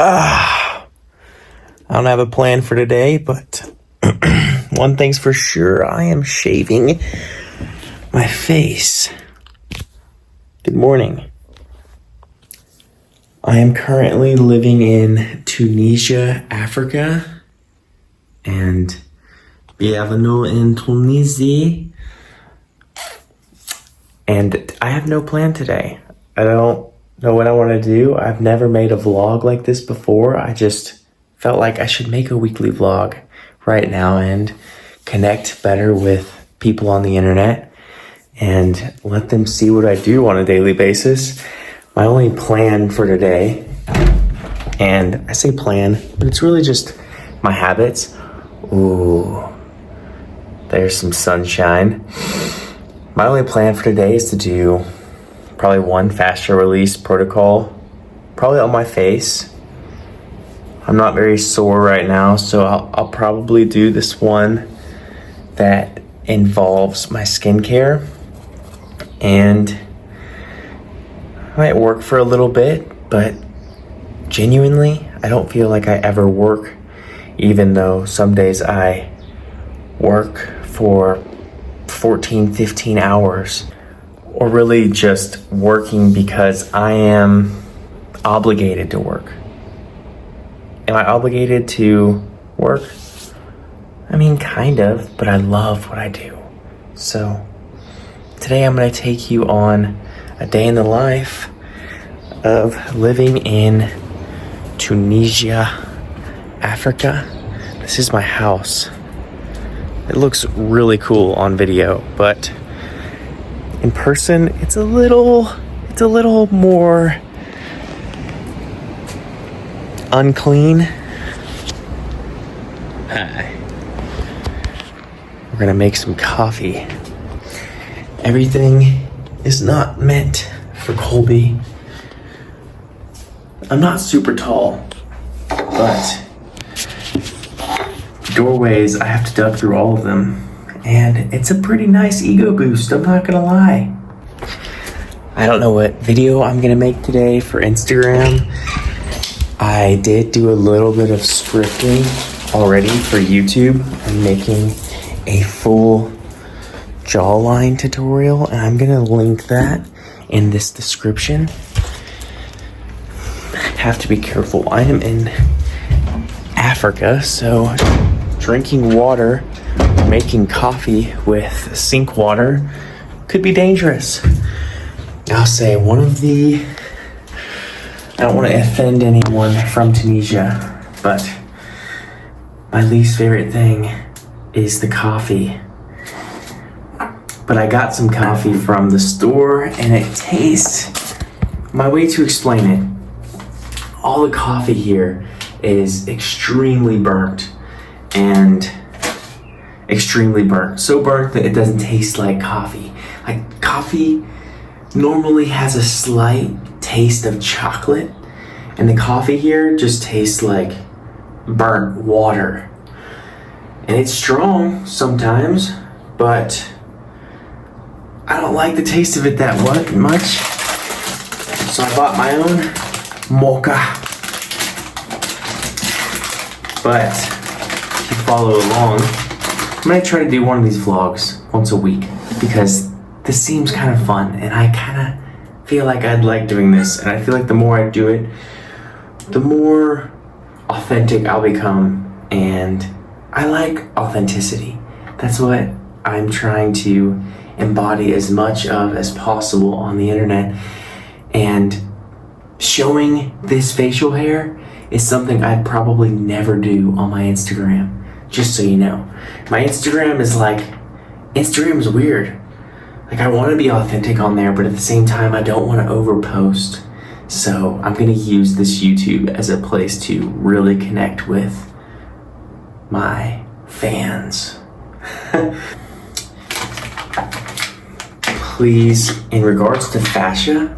I don't have a plan for today, but one thing's for sure, I am shaving my face. Good morning. I am currently living in Tunisia, Africa, and bienvenue in Tunisia. And I have no plan today. I don't know what I want to do. I've never made a vlog like this before. I just felt like I should make a weekly vlog right now and connect better with people on the internet and let them see what I do on a daily basis. My only plan for today, and I say plan, but it's really just my habits. Ooh, there's some sunshine. My only plan for today is to do probably one fascia release protocol, probably on my face. I'm not very sore right now, so I'll probably do this one that involves my skincare, and I might work for a little bit, but genuinely, I don't feel like I ever work, even though some days I work for 14, 15 hours, or really just working because I am obligated to work. Am I obligated to work? I mean, kind of, but I love what I do. So today I'm going to take you on a day in the life of living in Tunisia, Africa. This is my house. It looks really cool on video, but in person, it's a little more unclean. Hi. We're gonna make some coffee. Everything is not meant for Colby. I'm not super tall, but doorways, I have to duck through all of them. And it's a pretty nice ego boost, I'm not gonna lie. I don't know what video I'm gonna make today for Instagram. I did do a little bit of scripting already for YouTube. I'm making a full jawline tutorial, and I'm gonna link that in this description. I have to be careful. I am in Africa, so drinking water, making coffee with sink water could be dangerous. I'll say I don't want to offend anyone from Tunisia, but my least favorite thing is the coffee. But I got some coffee from the store and it tastes, my way to explain it, all the coffee here is extremely burnt. And extremely burnt. So burnt that it doesn't taste like coffee. Like, coffee normally has a slight taste of chocolate, and the coffee here just tastes like burnt water. And it's strong sometimes, but I don't like the taste of it that much. So I bought my own mocha. But if you follow along, I'm gonna try to do one of these vlogs once a week because this seems kind of fun and I kind of feel like I'd like doing this, and I feel like the more I do it, the more authentic I'll become, and I like authenticity. That's what I'm trying to embody as much of as possible on the internet, and showing this facial hair is something I'd probably never do on my Instagram. Just so you know, my Instagram is weird. Like, I want to be authentic on there, but at the same time, I don't want to overpost. So I'm going to use this YouTube as a place to really connect with my fans. Please, in regards to fascia,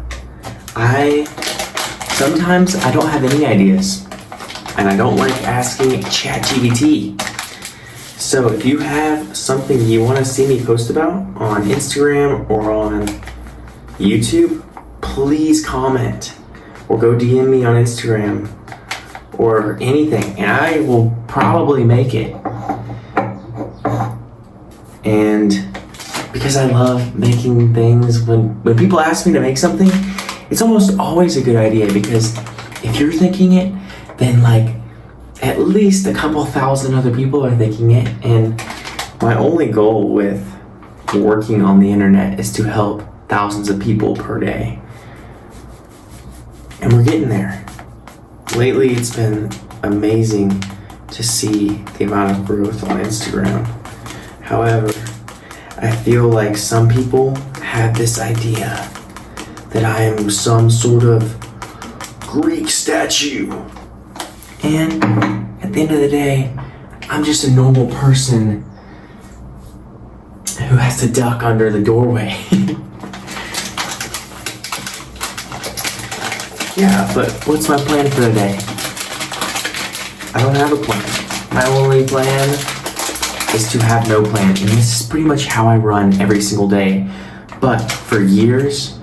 sometimes I don't have any ideas, and I don't like asking ChatGPT. So if you have something you want to see me post about on Instagram or on YouTube, please comment or go DM me on Instagram or anything, and I will probably make it. And because I love making things, when people ask me to make something, it's almost always a good idea, because if you're thinking it, then like at least a couple thousand other people are thinking it. And my only goal with working on the internet is to help thousands of people per day. And we're getting there. Lately, it's been amazing to see the amount of growth on Instagram. However, I feel like some people have this idea that I am some sort of Greek statue. And at the end of the day, I'm just a normal person who has to duck under the doorway. Yeah, but what's my plan for the day? I don't have a plan. My only plan is to have no plan. And this is pretty much how I run every single day. But for years,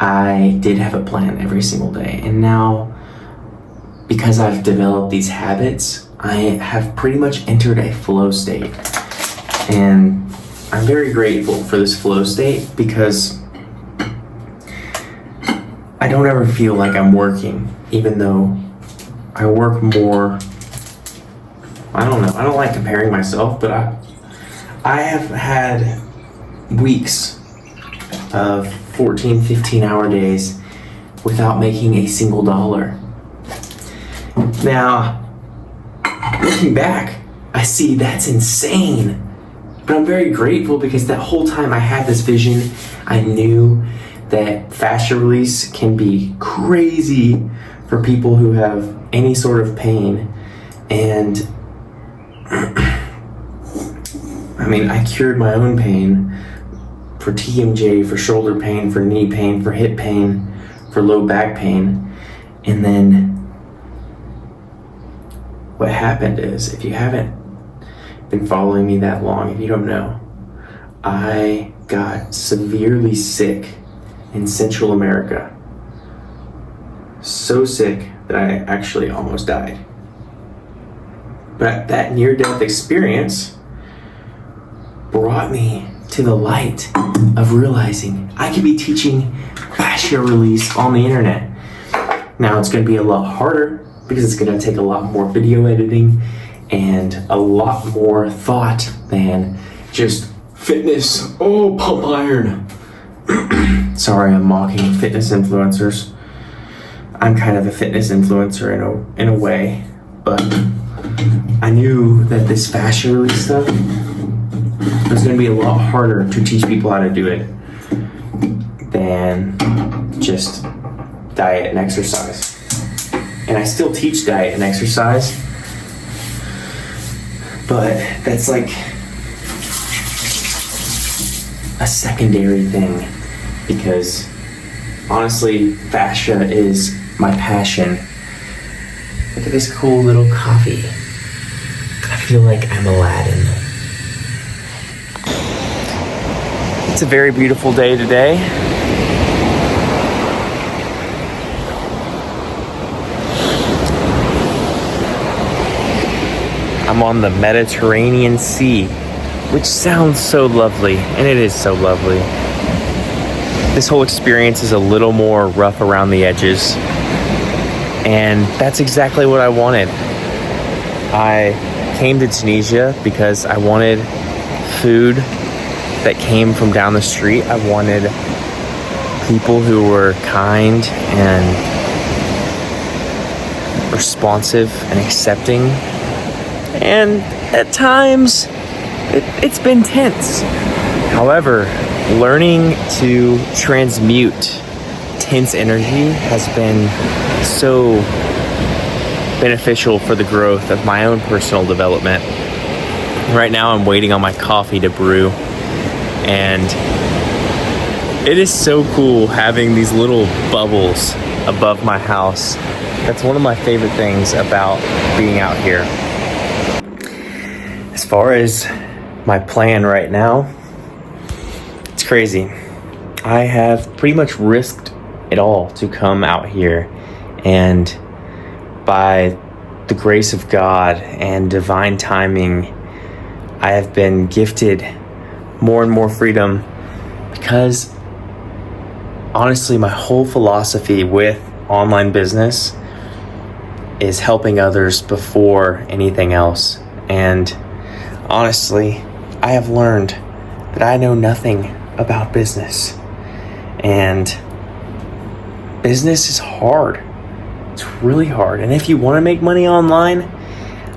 I did have a plan every single day. And now, because I've developed these habits, I have pretty much entered a flow state. And I'm very grateful for this flow state, because I don't ever feel like I'm working, even though I work more. I don't know. I don't like comparing myself, but I have had weeks of 14, 15-hour days without making a single dollar. Now, looking back, I see that's insane. But I'm very grateful, because that whole time I had this vision. I knew that fascia release can be crazy for people who have any sort of pain. And I mean, I cured my own pain for TMJ, for shoulder pain, for knee pain, for hip pain, for low back pain. And then what happened is, if you haven't been following me that long, if you don't know, I got severely sick in Central America. So sick that I actually almost died. But that near-death experience brought me to the light of realizing I could be teaching fascia release on the internet. Now it's going to be a lot harder, because it's going to take a lot more video editing and a lot more thought than just fitness. Oh, pump iron. Sorry, I'm mocking fitness influencers. I'm kind of a fitness influencer in a way, but I knew that this fascia release stuff was going to be a lot harder to teach people how to do it than just diet and exercise. And I still teach diet and exercise, but that's like a secondary thing, because honestly, fascia is my passion. Look at this cool little coffee. I feel like I'm Aladdin. It's a very beautiful day today. I'm on the Mediterranean Sea, which sounds so lovely, and it is so lovely. This whole experience is a little more rough around the edges, and that's exactly what I wanted. I came to Tunisia because I wanted food that came from down the street. I wanted people who were kind and responsive and accepting. And at times, it's been tense. However, learning to transmute tense energy has been so beneficial for the growth of my own personal development. Right now, I'm waiting on my coffee to brew, and it is so cool having these little bubbles above my house. That's one of my favorite things about being out here. As far as my plan right now, it's crazy. I have pretty much risked it all to come out here, and by the grace of God and divine timing, I have been gifted more and more freedom, because honestly, my whole philosophy with online business is helping others before anything else. And honestly, I have learned that I know nothing about business. And business is hard. It's really hard. And if you want to make money online,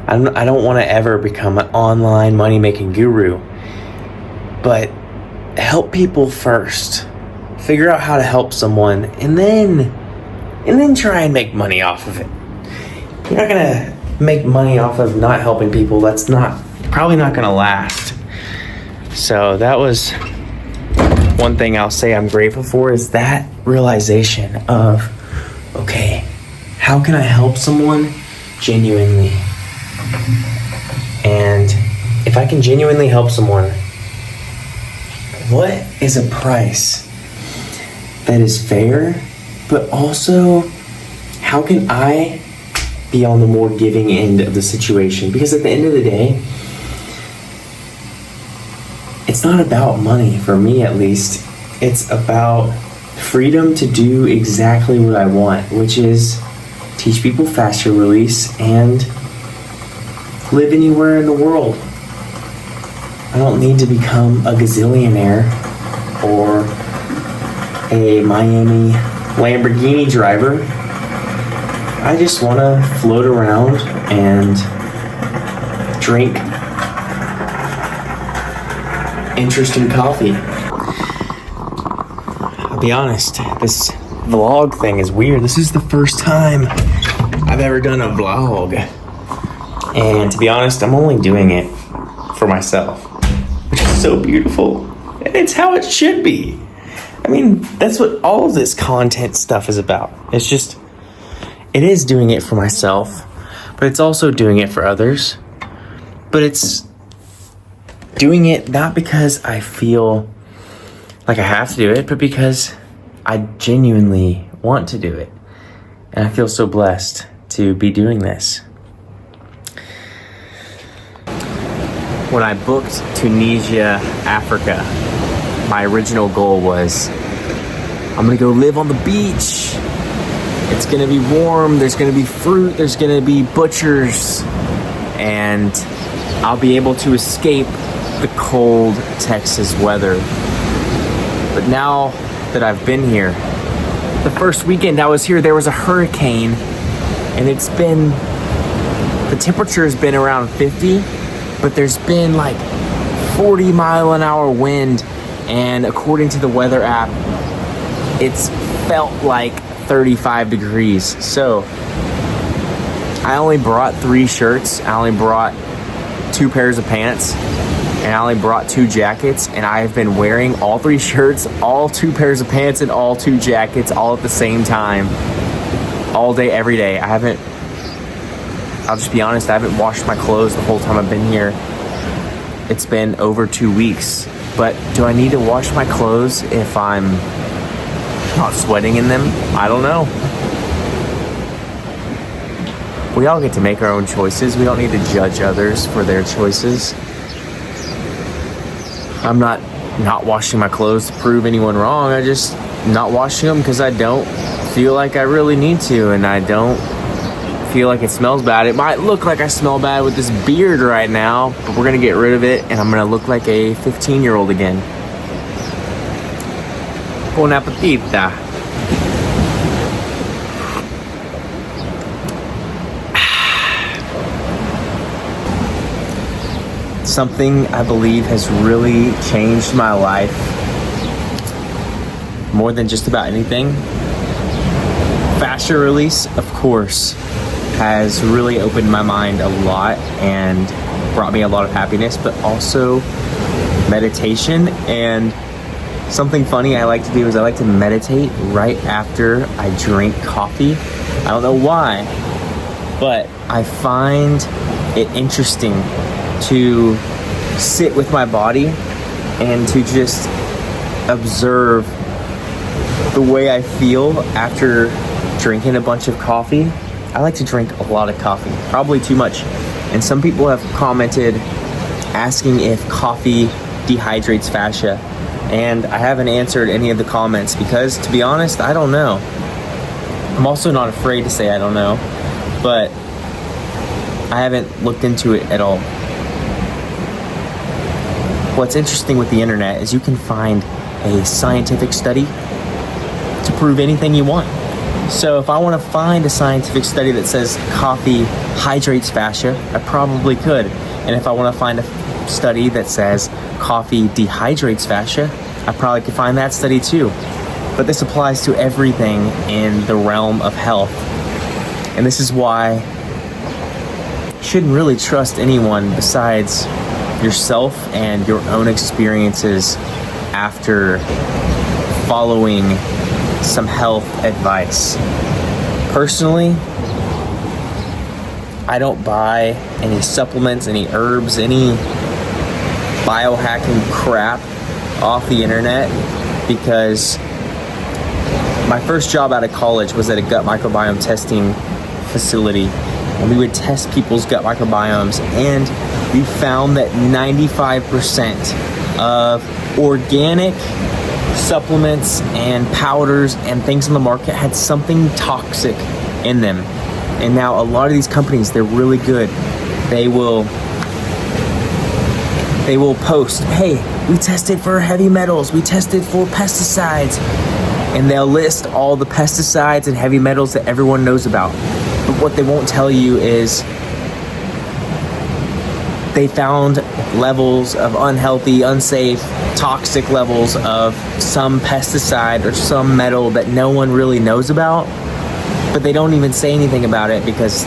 I don't want to ever become an online money-making guru. But help people first. Figure out how to help someone, and then try and make money off of it. You're not gonna make money off of not helping people. That's probably not gonna last. So that was one thing I'll say I'm grateful for, is that realization of, okay, how can I help someone genuinely? And if I can genuinely help someone, what is a price that is fair, but also how can I be on the more giving end of the situation? Because at the end of the day, it's not about money, for me at least. It's about freedom to do exactly what I want, which is teach people fascia release and live anywhere in the world. I don't need to become a gazillionaire or a Miami Lamborghini driver. I just want to float around and drink interesting coffee. I'll be honest, this vlog thing is weird. This is the first time I've ever done a vlog. And to be honest, I'm only doing it for myself, which is so beautiful. And it's how it should be. I mean, that's what all of this content stuff is about. It is doing it for myself, but it's also doing it for others. But it's doing it not because I feel like I have to do it, but because I genuinely want to do it. And I feel so blessed to be doing this. When I booked Tunisia, Africa, my original goal was, I'm gonna go live on the beach. It's gonna be warm, there's gonna be fruit, there's gonna be butchers, and I'll be able to escape the cold Texas weather. But now that I've been here, the first weekend I was here, there was a hurricane, and the temperature has been around 50, but there's been like 40-mile-an-hour wind, and according to the weather app, it's felt like 35 degrees. So I only brought 3 shirts, I only brought 2 pairs of pants, and I only brought 2 jackets, and I have been wearing all 3 shirts, all 2 pairs of pants, and all 2 jackets all at the same time, all day, every day. I'll just be honest, I haven't washed my clothes the whole time I've been here. It's been over 2 weeks. But do I need to wash my clothes if I'm not sweating in them? I don't know. We all get to make our own choices. We don't need to judge others for their choices. I'm not washing my clothes to prove anyone wrong. I just not washing them because I don't feel like I really need to, and I don't feel like it smells bad. It might look like I smell bad with this beard right now, but we're gonna get rid of it, and I'm gonna look like a 15-year-old again. Buon appetito. Something I believe has really changed my life more than just about anything. Fascia release, of course, has really opened my mind a lot and brought me a lot of happiness, but also meditation. And something funny I like to do is I like to meditate right after I drink coffee. I don't know why, but I find it interesting to sit with my body and to just observe the way I feel after drinking a bunch of coffee. I like to drink a lot of coffee, probably too much. And some people have commented asking if coffee dehydrates fascia. And I haven't answered any of the comments because, to be honest, I don't know. I'm also not afraid to say I don't know, but I haven't looked into it at all. What's interesting with the internet is you can find a scientific study to prove anything you want. So if I want to find a scientific study that says coffee hydrates fascia, I probably could. And if I want to find a study that says coffee dehydrates fascia, I probably could find that study too. But this applies to everything in the realm of health. And this is why you shouldn't really trust anyone besides yourself and your own experiences after following some health advice. Personally, I don't buy any supplements, any herbs, any biohacking crap off the internet because my first job out of college was at a gut microbiome testing facility, and we would test people's gut microbiomes, and we found that 95% of organic supplements and powders and things on the market had something toxic in them. And now a lot of these companies, they're really good. They will post, hey, we tested for heavy metals, we tested for pesticides, and they'll list all the pesticides and heavy metals that everyone knows about. But what they won't tell you is they found levels of unhealthy, unsafe, toxic levels of some pesticide or some metal that no one really knows about, but they don't even say anything about it because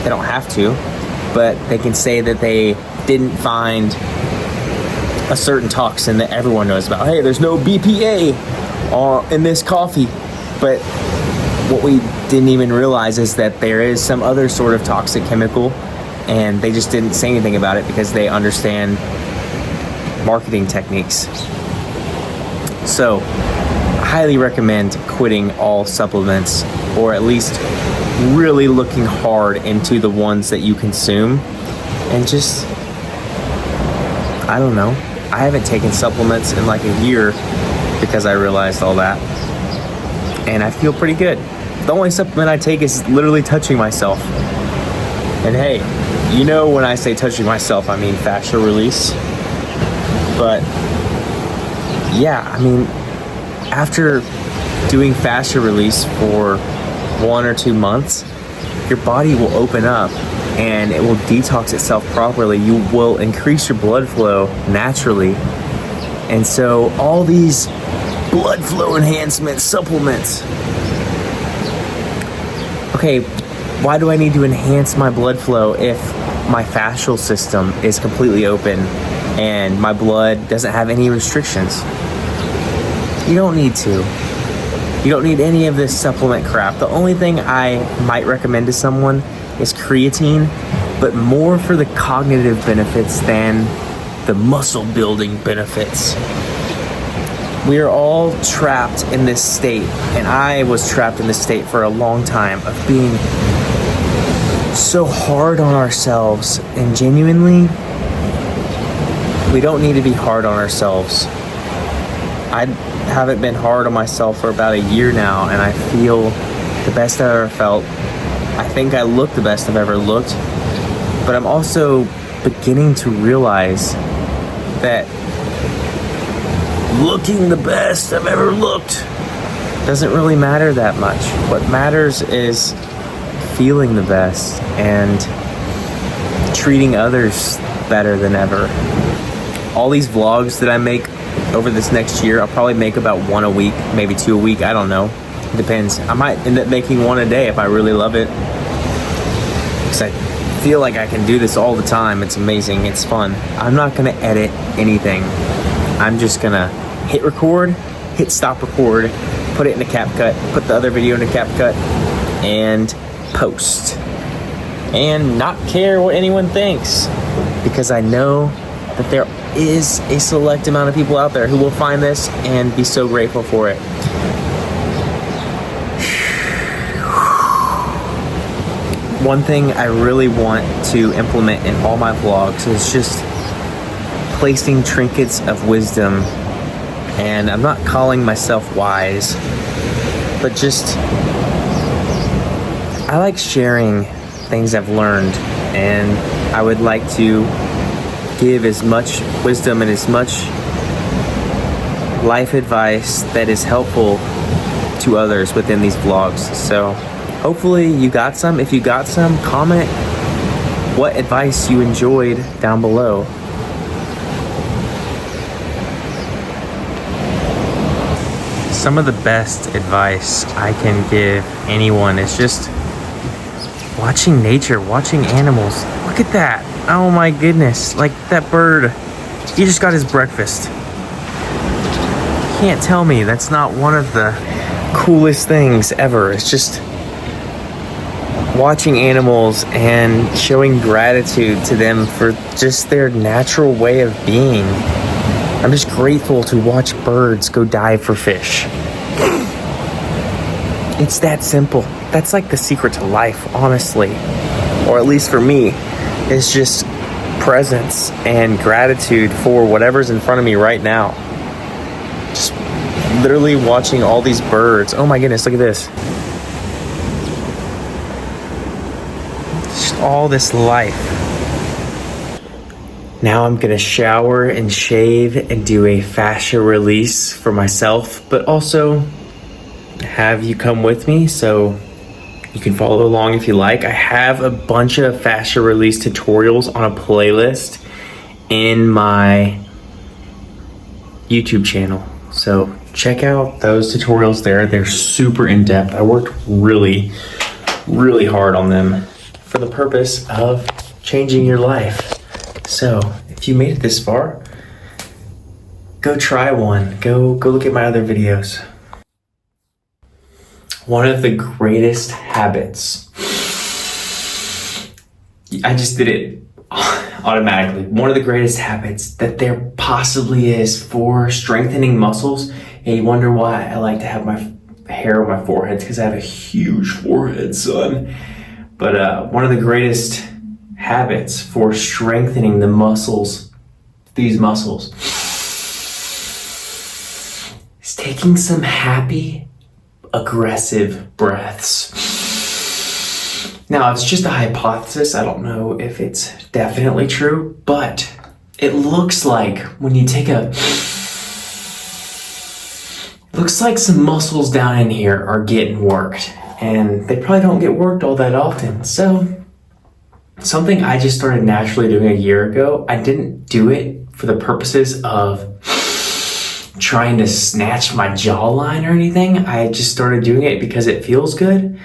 they don't have to. But they can say that they didn't find a certain toxin that everyone knows about. Hey, there's no BPA in this coffee. But what we didn't even realize is that there is some other sort of toxic chemical, and they just didn't say anything about it because they understand marketing techniques. So, I highly recommend quitting all supplements, or at least really looking hard into the ones that you consume, and just, I don't know. I haven't taken supplements in like a year because I realized all that, and I feel pretty good. The only supplement I take is literally touching myself. And hey, you know when I say touching myself, I mean fascia release. But yeah, I mean, after doing fascia release for 1 or 2 months, your body will open up and it will detox itself properly. You will increase your blood flow naturally. And so all these blood flow enhancement supplements. Okay, why do I need to enhance my blood flow if my fascial system is completely open and my blood doesn't have any restrictions? You don't need to. You don't need any of this supplement crap. The only thing I might recommend to someone is creatine, but more for the cognitive benefits than the muscle building benefits. We are all trapped in this state, and I was trapped in this state for a long time of being so hard on ourselves, and genuinely, we don't need to be hard on ourselves. I haven't been hard on myself for about a year now, and I feel the best I've ever felt. I think I look the best I've ever looked, but I'm also beginning to realize that looking the best I've ever looked doesn't really matter that much. What matters is feeling the best and treating others better than ever. All these vlogs that I make over this next year, I'll probably make about 1 a week, maybe 2 a week, I don't know. It depends. I might end up making 1 a day if I really love it, because I feel like I can do this all the time. It's amazing. It's fun. I'm not gonna edit anything. I'm just gonna hit record, hit stop record, put it in a CapCut, put the other video in a CapCut, and post. And not care what anyone thinks, because I know that there is a select amount of people out there who will find this and be so grateful for it. One thing I really want to implement in all my vlogs is just placing trinkets of wisdom. And I'm not calling myself wise, but just, I like sharing things I've learned, and I would like to give as much wisdom and as much life advice that is helpful to others within these vlogs. So hopefully you got some. If you got some, comment what advice you enjoyed down below. Some of the best advice I can give anyone is just watching nature, watching animals. Look at that. Oh my goodness. Like that bird, he just got his breakfast. You can't tell me that's not one of the coolest things ever. It's just watching animals and showing gratitude to them for just their natural way of being. I'm just grateful to watch birds go dive for fish. It's that simple. That's like the secret to life, honestly. Or at least for me, it's just presence and gratitude for whatever's in front of me right now. Just literally watching all these birds. Oh my goodness, look at this. Just all this life. Now I'm gonna shower and shave and do a fascia release for myself, but also have you come with me so you can follow along if you like. I have a bunch of fascia release tutorials on a playlist in my YouTube channel. So check out those tutorials there. They're super in-depth. I worked really, really hard on them for the purpose of changing your life. So if you made it this far, go try one. Go look at my other videos. One of the greatest habits, I just did it automatically. One of the greatest habits that there possibly is for strengthening muscles. And you wonder why I like to have my hair on my forehead, because I have a huge forehead, son. But one of the greatest habits for strengthening the muscles, these muscles, is taking some happy, aggressive breaths. Now, it's just a hypothesis. I don't know if it's definitely true, but it looks like when you take looks like some muscles down in here are getting worked, and they probably don't get worked all that often. So something I just started naturally doing a year ago, I didn't do it for the purposes of trying to snatch my jawline or anything. I just started doing it because it feels good,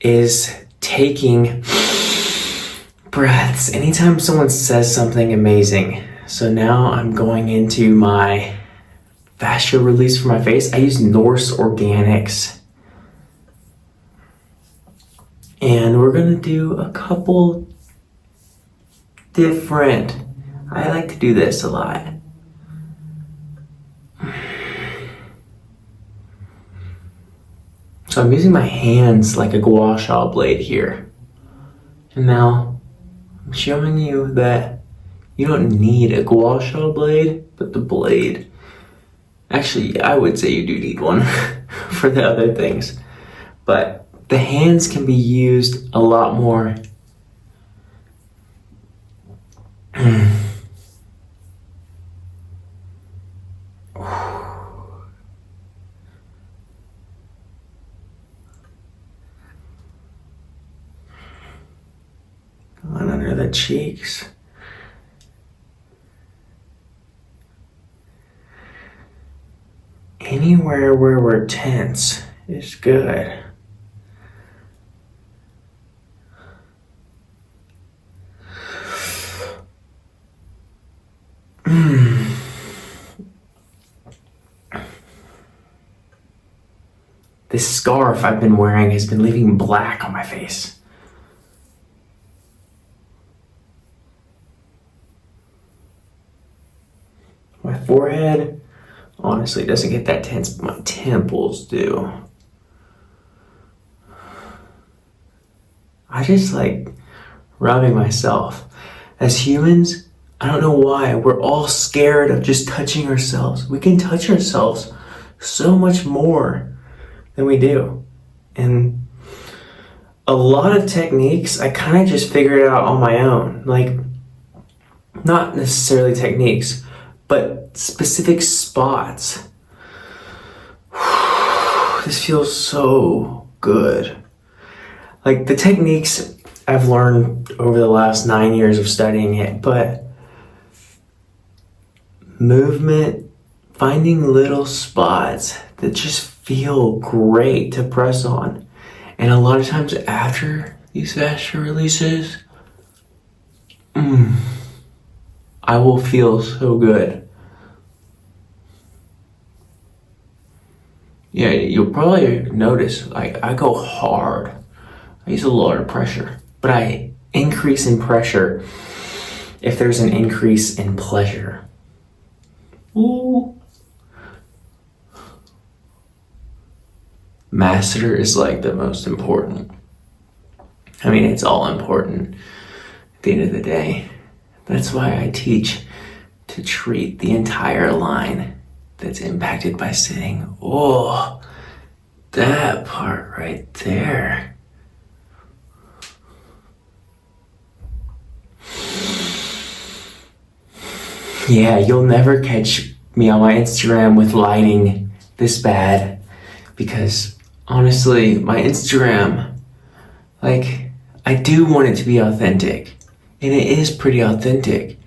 is taking breaths anytime someone says something amazing. So now I'm going into my fascia release for my face. I use Norse Organics. And we're gonna do a couple different, I like to do this a lot. So I'm using my hands like a gua sha blade here. And now I'm showing you that you don't need a gua sha blade, but the blade. Actually, I would say you do need one for the other things. But the hands can be used a lot more. Going under the cheeks. Anywhere where we're tense is good. This scarf I've been wearing has been leaving black on my face. My forehead honestly doesn't get that tense, but my temples do. I just like rubbing myself. As humans, I don't know why, we're all scared of just touching ourselves. We can touch ourselves so much more than we do. And a lot of techniques, I kind of just figured it out on my own. Like, not necessarily techniques, but specific spots. This feels so good. Like, the techniques I've learned over the last 9 years of studying it, but movement, finding little spots that just feel great to press on. And a lot of times after these fascia releases, I will feel so good. Yeah, you'll probably notice, like, I go hard. I use a lot of pressure, but I increase in pressure if there's an increase in pleasure. Ooh. Masseter is like the most important. I mean, it's all important at the end of the day. That's why I teach to treat the entire line that's impacted by sitting. Oh, that part right there. Yeah, you'll never catch me on my Instagram with lighting this bad, because honestly, my Instagram, like, I do want it to be authentic, and it is pretty authentic,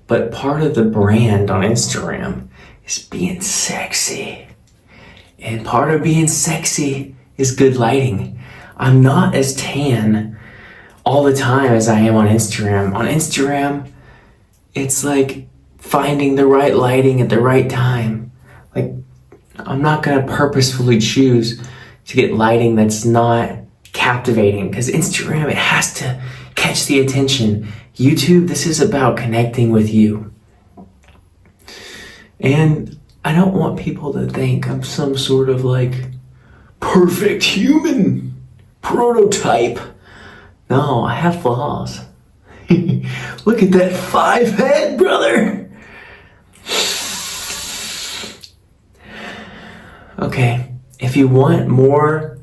but part of the brand on Instagram is being sexy, and part of being sexy is good lighting. I'm not as tan all the time as I am on Instagram. On Instagram, it's like finding the right lighting at the right time. Like, I'm not gonna purposefully choose to get lighting that's not captivating, because Instagram, it has to catch the attention. YouTube, this is about connecting with you. And I don't want people to think I'm some sort of like perfect human prototype. No, I have flaws. Look at that 5 head, brother. Okay, if you want more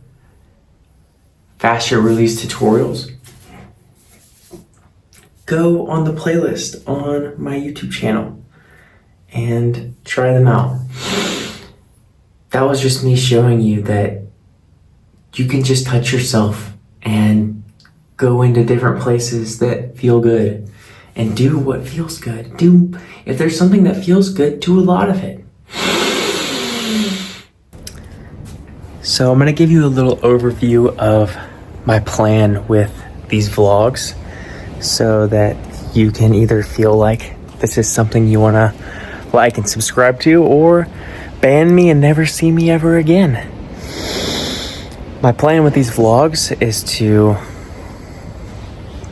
fascia release tutorials, go on the playlist on my YouTube channel and try them out. That was just me showing you that you can just touch yourself and go into different places that feel good and do what feels good. If there's something that feels good, do a lot of it. So I'm gonna give you a little overview of my plan with these vlogs so that you can either feel like this is something you wanna like and subscribe to, or ban me and never see me ever again. My plan with these vlogs is to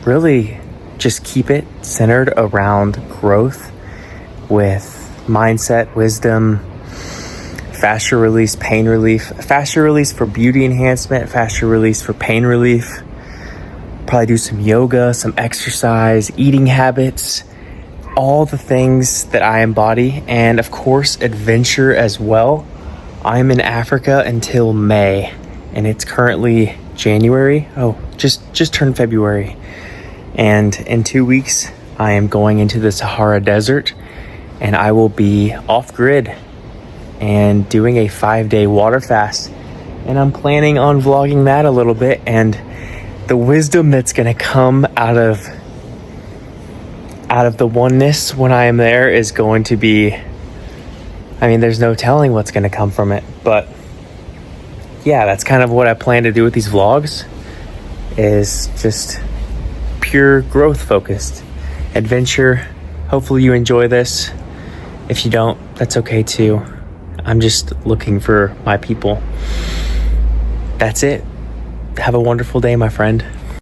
really just keep it centered around growth with mindset, wisdom, fascia release, pain relief, fascia release for beauty enhancement, fascia release for pain relief. Probably do some yoga, some exercise, eating habits, all the things that I embody, and of course, adventure as well. I'm in Africa until May, and it's currently January. Oh, just turned February. And in 2 weeks, I am going into the Sahara Desert, and I will be off grid and doing a 5-day water fast. And I'm planning on vlogging that a little bit, and the wisdom that's gonna come out of the oneness when I am there is going to be, I mean, there's no telling what's gonna come from it. But yeah, that's kind of what I plan to do with these vlogs, is just pure growth focused adventure. Hopefully you enjoy this. If you don't, that's okay too. I'm just looking for my people. That's it. Have a wonderful day, my friend.